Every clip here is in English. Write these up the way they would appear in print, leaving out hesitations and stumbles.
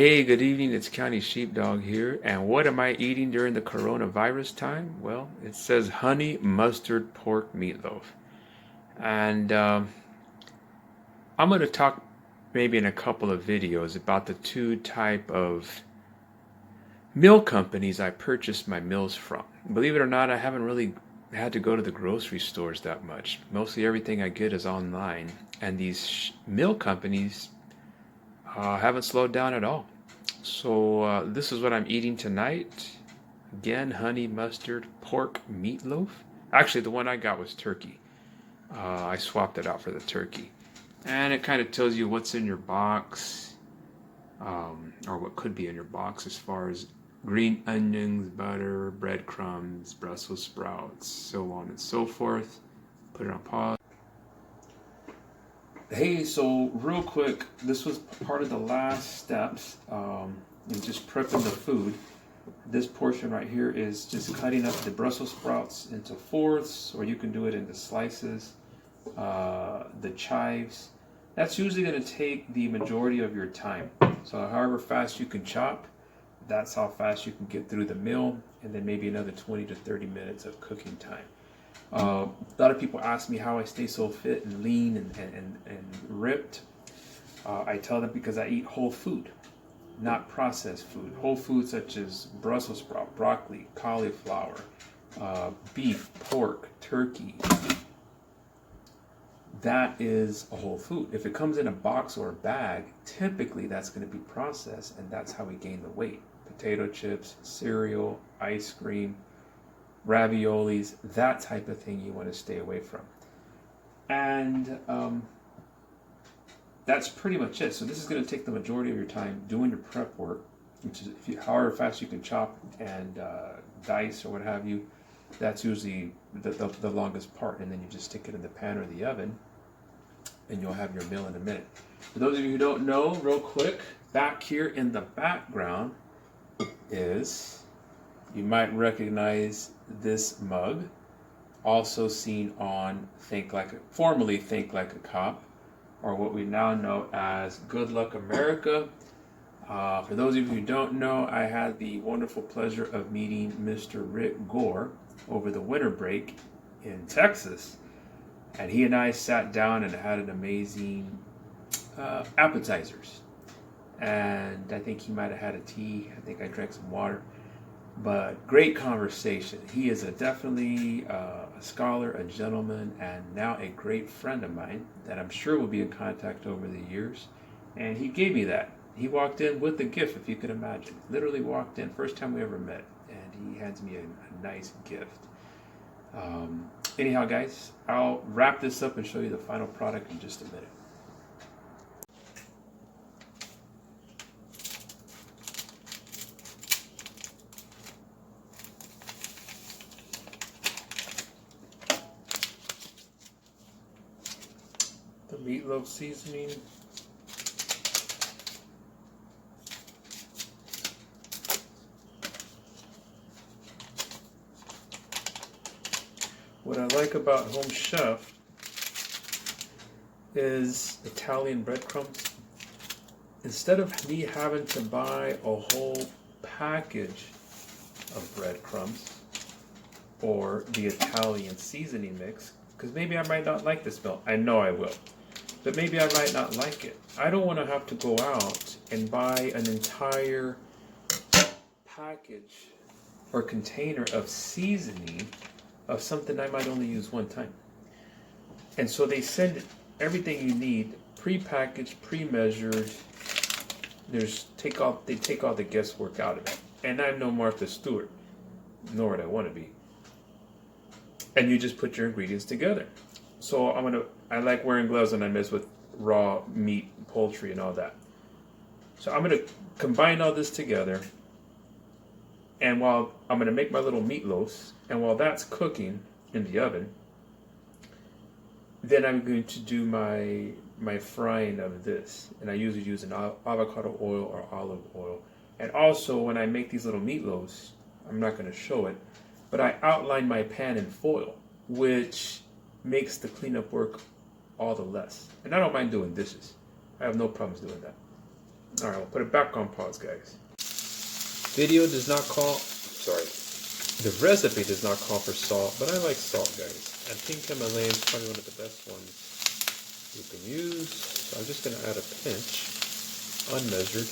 Hey, good evening. It's County Sheepdog here. And what am I eating during the coronavirus time? Well, it says honey mustard pork meatloaf. And I'm going to talk maybe in a couple of videos about the two type of meal companies I purchased my meals from. Believe it or not, I haven't really had to go to the grocery stores that much. Mostly everything I get is online. And these meal companies haven't slowed down at all. So this is what I'm eating tonight. Again, honey mustard pork meatloaf. Actually, the one I got was turkey. I swapped it out for the turkey. And it kind of tells you what's in your box, or what could be in your box as far as green onions, butter, breadcrumbs, Brussels sprouts, so on and so forth. Put it on pause. Hey, so real quick, this was part of the last steps in just prepping the food. This portion right here is just cutting up the Brussels sprouts into fourths, or you can do it into slices. The chives, that's usually going to take the majority of your time. So however fast you can chop, that's how fast you can get through the meal, and then maybe another 20 to 30 minutes of cooking time. A lot of people ask me how I stay so fit and lean and ripped. I tell them because I eat whole food, not processed food. Whole food such as Brussels sprout, broccoli, cauliflower, beef, pork, turkey. That is a whole food. If it comes in a box or a bag, typically that's going to be processed, and that's how we gain the weight. Potato chips, cereal, ice cream, raviolis, that type of thing you want to stay away from. And that's pretty much it. So this is going to take the majority of your time doing your prep work, which is however fast you can chop and dice or what have you. That's usually the longest part, and then you just stick it in the pan or the oven, and you'll have your meal in a minute. For those of you who don't know, real quick, back here in the background is, you might recognize this mug, also seen on formerly Think Like a Cop, or what we now know as Good Luck America. For those of you who don't know, I had the wonderful pleasure of meeting Mr. Rick Gore over the winter break in Texas, and he and I sat down and had an amazing appetizers. And I think he might have had a tea. I think I drank some water. But great conversation. He is definitely a scholar, a gentleman, and now a great friend of mine that I'm sure will be in contact over the years. And he gave me that. He walked in with a gift, if you could imagine. Literally walked in, first time we ever met, and he hands me a nice gift. Anyhow, guys, I'll wrap this up and show you the final product in just a minute. The meatloaf seasoning. What I like about Home Chef is Italian breadcrumbs. Instead of me having to buy a whole package of breadcrumbs or the Italian seasoning mix, because maybe I might not like the smell. I know I will. But maybe I might not like it. I don't want to have to go out and buy an entire package or container of seasoning of something I might only use one time. And so they send everything you need, pre-packaged, pre-measured. They take all the guesswork out of it. And I'm no Martha Stewart, nor would I want to be. And you just put your ingredients together. So I like wearing gloves when I mess with raw meat, poultry, and all that. So I'm gonna combine all this together, and while I'm gonna make my little meatloaves, and while that's cooking in the oven, then I'm going to do my frying of this. And I usually use an avocado oil or olive oil. And also when I make these little meatloaves, I'm not gonna show it, but I outline my pan in foil, which makes the cleanup work all the less. And I don't mind doing dishes. I have no problems doing that. Alright, we'll put it back on pause, guys. Video does not call, sorry, the recipe does not call for salt, but I like salt, guys. And pink Himalayan is probably one of the best ones you can use. So I'm just going to add a pinch, unmeasured,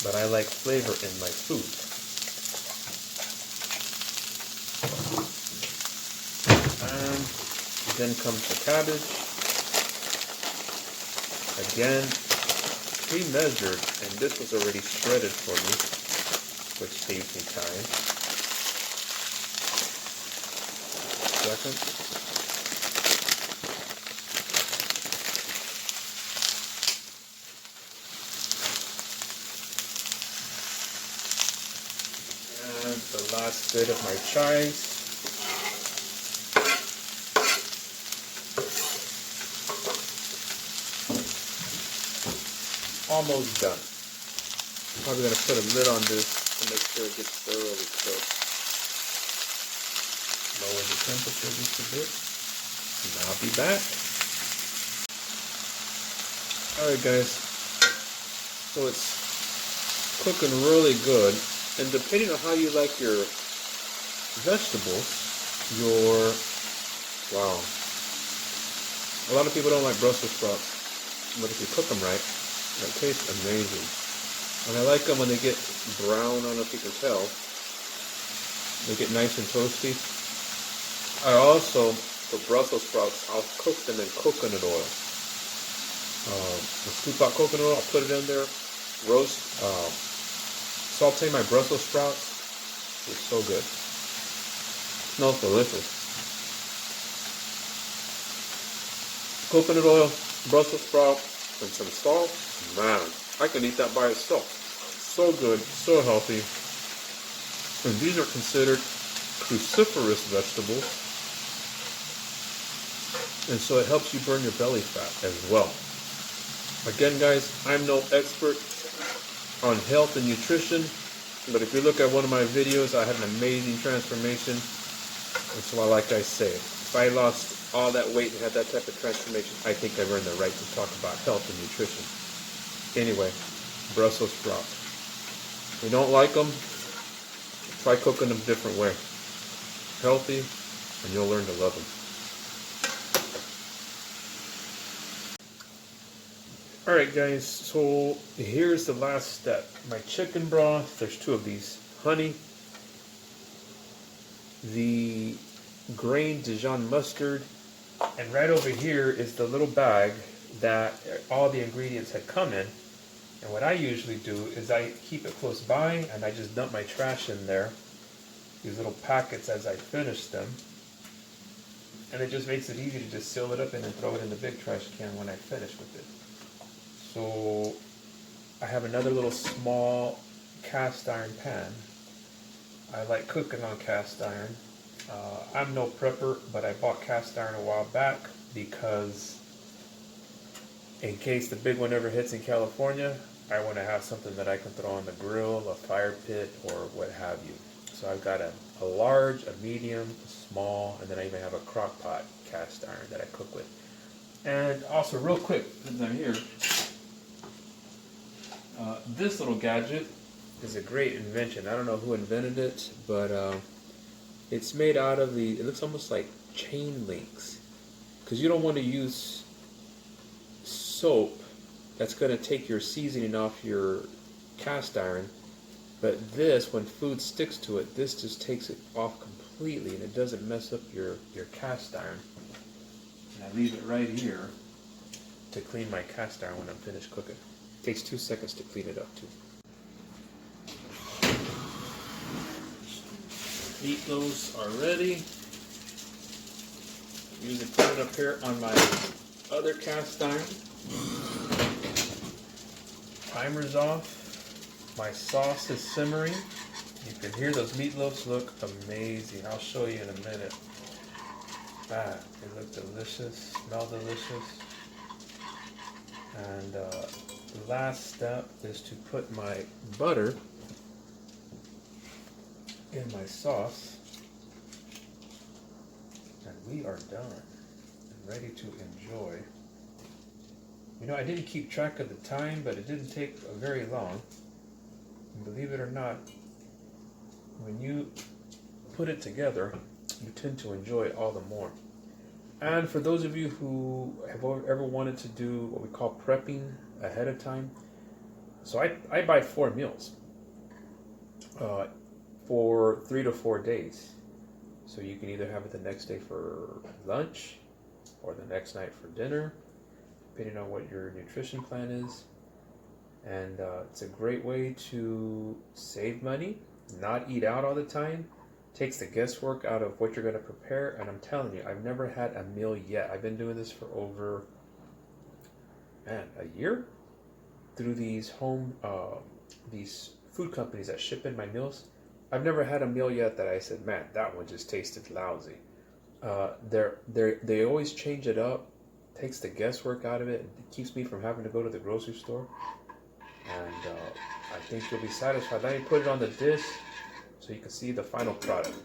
but I like flavor in my food. And then comes the cabbage. Again, pre-measured, and this was already shredded for me, which saves me time. Second. And the last bit of my chives. Almost done. Probably going to put a lid on this to make sure it gets thoroughly cooked. Lower the temperature just a bit. And I'll be back. Alright guys, so it's cooking really good, and depending on how you like your vegetables, wow. A lot of people don't like Brussels sprouts, but if you cook them right, they taste amazing. And I like them when they get brown. I don't know if you can tell. They get nice and toasty. I also, for Brussels sprouts, I'll cook them in coconut oil. I'll scoop out coconut oil, I'll put it in there, roast, saute my Brussels sprouts. It's so good. It smells delicious. Coconut oil, Brussels sprout, and some salt. Man, I can eat that by itself. So good, so healthy. And these are considered cruciferous vegetables. And so it helps you burn your belly fat as well. Again, guys, I'm no expert on health and nutrition, but if you look at one of my videos, I had an amazing transformation. And so like I say, if I lost all that weight and had that type of transformation, I think I've earned the right to talk about health and nutrition. Anyway, Brussels sprouts. If you don't like them, try cooking them a different way. Healthy, and you'll learn to love them. Alright guys, so here's the last step. My chicken broth, there's two of these. Honey, the grained Dijon mustard, and right over here is the little bag that all the ingredients had come in. And what I usually do is I keep it close by and I just dump my trash in there, these little packets as I finish them. And it just makes it easy to just seal it up and then throw it in the big trash can when I finish with it. So I have another little small cast iron pan. I like cooking on cast iron. I'm no prepper, but I bought cast iron a while back because in case the big one ever hits in California, I want to have something that I can throw on the grill, a fire pit, or what have you. So I've got a large, a medium, a small, and then I even have a crock pot cast iron that I cook with. And also real quick, since I'm here, this little gadget is a great invention. I don't know who invented it, but it's made out of it looks almost like chain links. Because you don't want to use soap that's going to take your seasoning off your cast iron. But this, when food sticks to it, this just takes it off completely and it doesn't mess up your cast iron. And I leave it right here to clean my cast iron when I'm finished cooking. It takes 2 seconds to clean it up too. Meatloaves are ready. Usually put it up here on my other cast iron. Timer's off. My sauce is simmering. You can hear those meatloaves look amazing. I'll show you in a minute. They look delicious, smell delicious. And the last step is to put my butter in my sauce. And we are done and ready to enjoy You know, I didn't keep track of the time, but it didn't take very long. And believe it or not, when you put it together, you tend to enjoy it all the more. And for those of you who have ever wanted to do what we call prepping ahead of time, so I buy 4 meals for 3 to 4 days. So you can either have it the next day for lunch or the next night for dinner, depending on what your nutrition plan is. And it's a great way to save money, not eat out all the time, takes the guesswork out of what you're going to prepare. And I'm telling you, I've never had a meal yet. I've been doing this for over, a year through these these food companies that ship in my meals. I've never had a meal yet that I said, man, that one just tasted lousy. They always change it up, takes the guesswork out of it, and it keeps me from having to go to the grocery store. And I think you'll be satisfied. Let me put it on the dish so you can see the final product.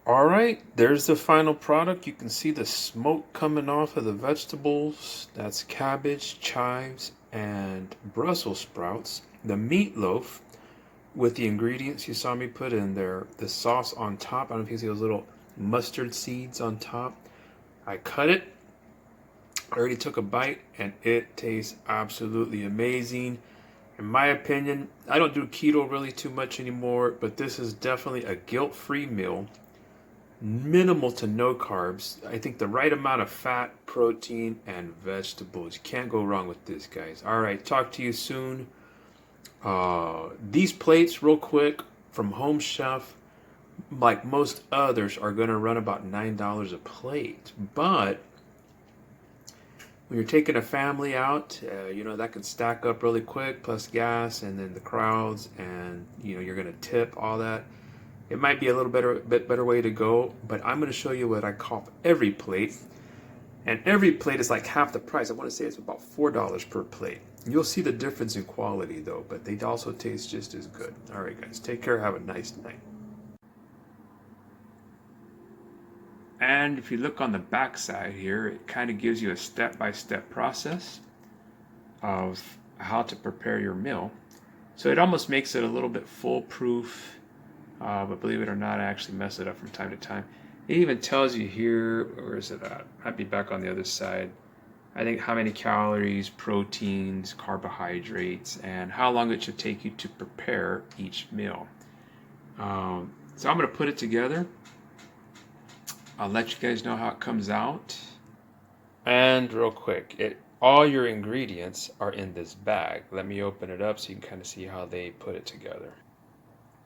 All right, there's the final product. You can see the smoke coming off of the vegetables. That's cabbage, chives, and Brussels sprouts. The meatloaf with the ingredients you saw me put in there. The sauce on top. I don't know if you can see those little mustard seeds on top. I cut it. I already took a bite, and it tastes absolutely amazing. In my opinion, I don't do keto really too much anymore, but this is definitely a guilt-free meal. Minimal to no carbs. I think the right amount of fat, protein, and vegetables. You can't go wrong with this, guys. All right, talk to you soon. These plates, real quick, from Home Chef, like most others, are going to run about $9 a plate. But when you're taking a family out, that can stack up really quick, plus gas, and then the crowds, and you're going to tip all that. It might be a little bit better way to go, but I'm going to show you what I call every plate. And every plate is like half the price. I want to say it's about $4 per plate. You'll see the difference in quality though, but they also taste just as good. All right, guys, take care. Have a nice night. And if you look on the back side here, it kind of gives you a step-by-step process of how to prepare your meal. So it almost makes it a little bit foolproof. But believe it or not, I actually mess it up from time to time. It even tells you here, where is it at? I'd be back on the other side. I think how many calories, proteins, carbohydrates, and how long it should take you to prepare each meal. So I'm going to put it together. I'll let you guys know how it comes out. And real quick, all your ingredients are in this bag. Let me open it up so you can kind of see how they put it together.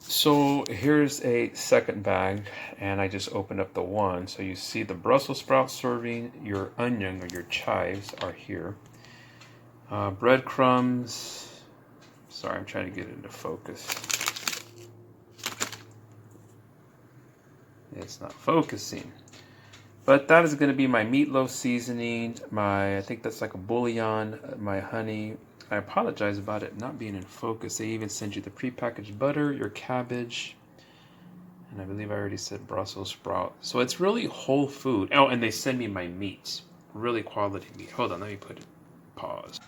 So here's a second bag, and I just opened up the one. So you see the Brussels sprout serving, your onion or your chives are here. Breadcrumbs. Sorry, I'm trying to get it into focus. It's not focusing. But that is going to be my meatloaf seasoning, I think that's like a bouillon, my honey. I apologize about it not being in focus. They even send you the prepackaged butter, your cabbage, and I believe I already said Brussels sprout. So it's really whole food. Oh, and they send me my meat, really quality meat. Hold on, let me put it, pause.